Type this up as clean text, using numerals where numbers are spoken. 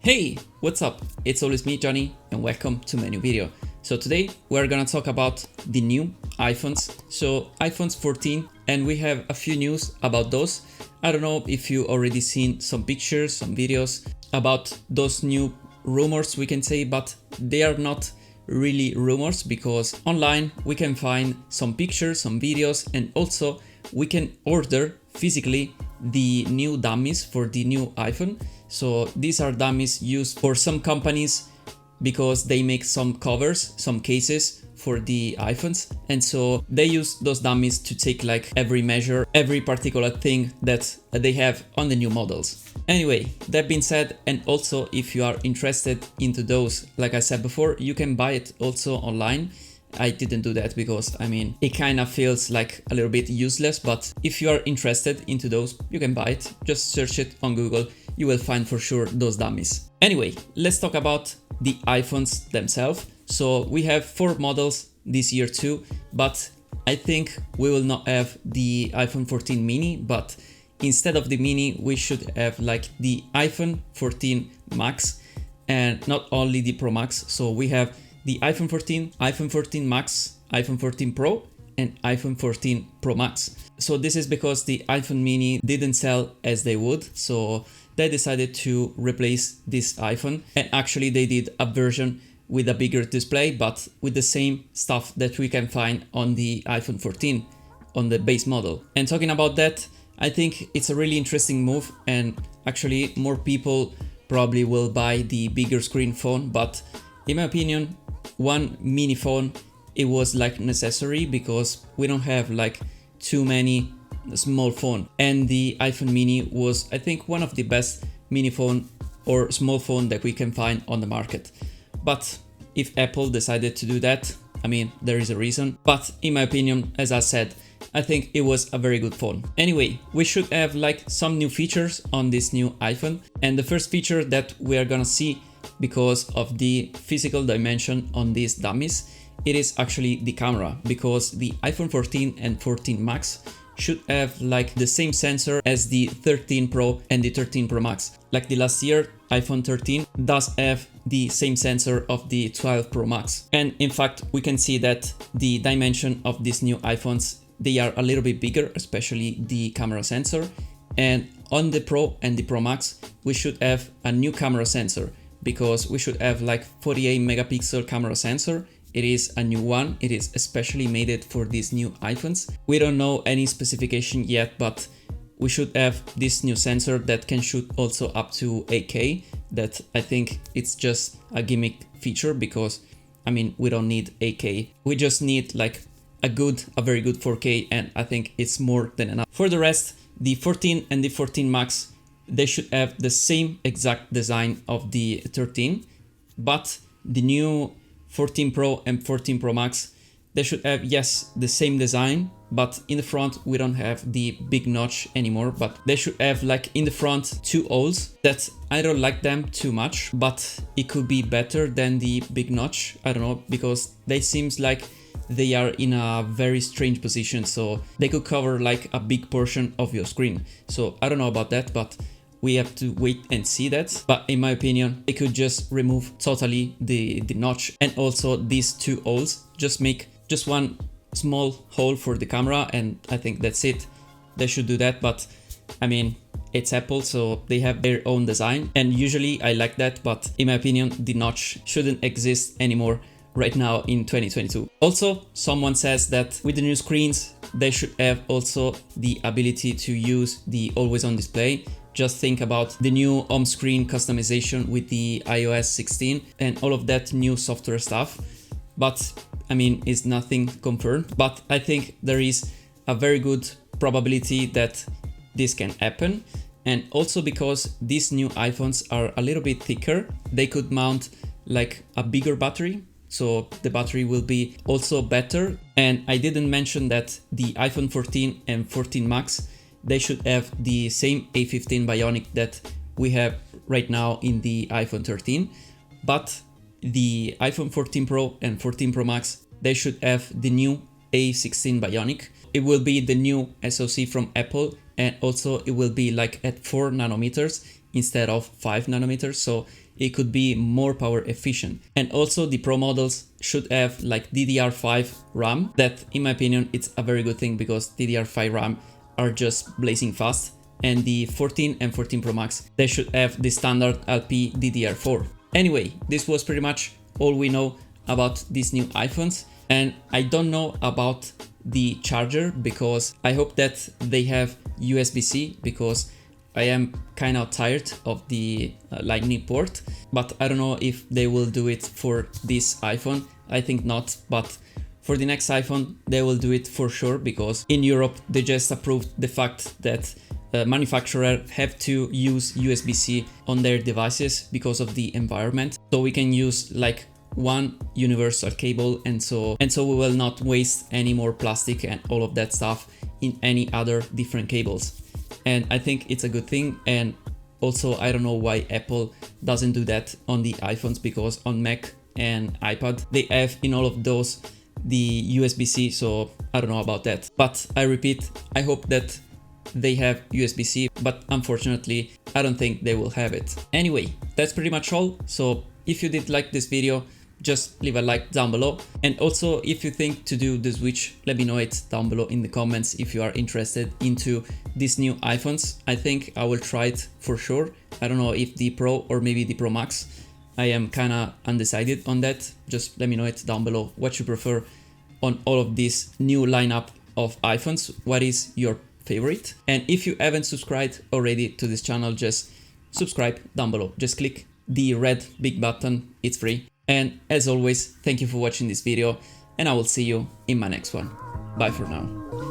Hey, what's up? It's always me, Johnny, and welcome to my new video. So today we're gonna talk about the new iPhones. So iPhones 14, and we have a few news about those. I don't know if you already seen some pictures, some videos about those new rumors, we can say, but they are not really rumors because online we can find some pictures, some videos, and also we can order physically the new dummies for the new iPhone. So these are dummies used for some companies because they make some covers, some cases for the iPhones, and so they use those dummies to take like every measure, every particular thing that they have on the new models. Anyway, that being said, and also if you are interested into those, like I said before, you can buy it also online. I didn't do that because it kind of feels like a little bit useless, but if you are interested into those, you can buy it. Just search it on Google, you will find for sure those dummies. Anyway, let's talk about the iPhones themselves. So we have 4 models this year too, but I think we will not have the iPhone 14 mini, but instead of the mini, we should have like the iPhone 14 Max, and not only the Pro Max. So we have the iPhone 14, iPhone 14 Max, iPhone 14 Pro, and iPhone 14 Pro Max. So this is because the iPhone mini didn't sell as they would, so they decided to replace this iPhone, and actually they did a version with a bigger display, but with the same stuff that we can find on the iPhone 14 on the base model. And talking about that, I think it's a really interesting move, and actually more people probably will buy the bigger screen phone, but in my opinion, one mini phone, it was like necessary because we don't have like too many small phone, and the iPhone mini was, I think, one of the best mini phone or small phone that we can find on the market. But if Apple decided to do that, there is a reason, but in my opinion, as I said, I think it was a very good phone. Anyway, we should have like some new features on this new iPhone, and the first feature that we are gonna see because of the physical dimension on these dummies, it is actually the camera, because the iPhone 14 and 14 Max should have like the same sensor as the 13 Pro and the 13 Pro Max. Like the last year, iPhone 13 does have the same sensor of the 12 Pro Max. And in fact, we can see that the dimension of these new iPhones, they are a little bit bigger, especially the camera sensor. And on the Pro and the Pro Max, we should have a new camera sensor, because we should have like 48 megapixel camera sensor. It is a new one. It is especially made it for these new iPhones. We don't know any specification yet, but we should have this new sensor that can shoot also up to 8K. That I think it's just a gimmick feature, because we don't need 8K. We just need like a very good 4K, and I think it's more than enough. For the rest, the 14 and the 14 Max, they should have the same exact design of the 13, but the new 14 Pro and 14 Pro Max, they should have, yes, the same design, but in the front we don't have the big notch anymore, but they should have like in the front 2 holes that I don't like them too much, but it could be better than the big notch. I don't know, because they seems like they are in a very strange position, so they could cover like a big portion of your screen. So I don't know about that, but we have to wait and see that. But in my opinion, they could just remove totally the notch, and also these 2 holes, just make just one small hole for the camera, and I think that's it. They should do that, but it's Apple, so they have their own design, and usually I like that, but in my opinion, the notch shouldn't exist anymore right now in 2022. Also, someone says that with the new screens, they should have also the ability to use the always on display. Just think about the new home screen customization with the iOS 16 and all of that new software stuff. But it's nothing confirmed, but I think there is a very good probability that this can happen. And also because these new iPhones are a little bit thicker, they could mount like a bigger battery, so the battery will be also better. And I didn't mention that the iPhone 14 and 14 Max, they should have the same A15 Bionic that we have right now in the iPhone 13, but the iPhone 14 Pro and 14 Pro Max, they should have the new A16 Bionic. It will be the new SoC from Apple, and also it will be like at 4 nanometers instead of 5 nanometers, so it could be more power efficient. And also the Pro models should have like DDR5 RAM. That, in my opinion, it's a very good thing because DDR5 RAM are just blazing fast. And the 14 and 14 Pro Max, they should have the standard LP DDR4. Anyway, this was pretty much all we know about these new iPhones. And I don't know about the charger because I hope that they have USB-C, because I am kind of tired of the Lightning port, but I don't know if they will do it for this iPhone. I think not, but for the next iPhone they will do it for sure, because in Europe they just approved the fact that manufacturers have to use USB-C on their devices because of the environment. So we can use like one universal cable, and so we will not waste any more plastic and all of that stuff in any other different cables. And I think it's a good thing. And also I don't know why Apple doesn't do that on the iPhones, because on Mac and iPad they have in all of those the USB-C, so I don't know about that. But I repeat, I hope that they have USB-C, but unfortunately I don't think they will have it. Anyway, that's pretty much all. So if you did like this video, just leave a like down below. And also, if you think to do the switch, let me know it down below in the comments if you are interested into these new iPhones. I think I will try it for sure. I don't know if the Pro or maybe the Pro Max. I am kinda undecided on that. Just let me know it down below what you prefer on all of this new lineup of iPhones. What is your favorite? And if you haven't subscribed already to this channel, just subscribe down below. Just click the red big button, it's free. And as always, thank you for watching this video, and I will see you in my next one. Bye for now.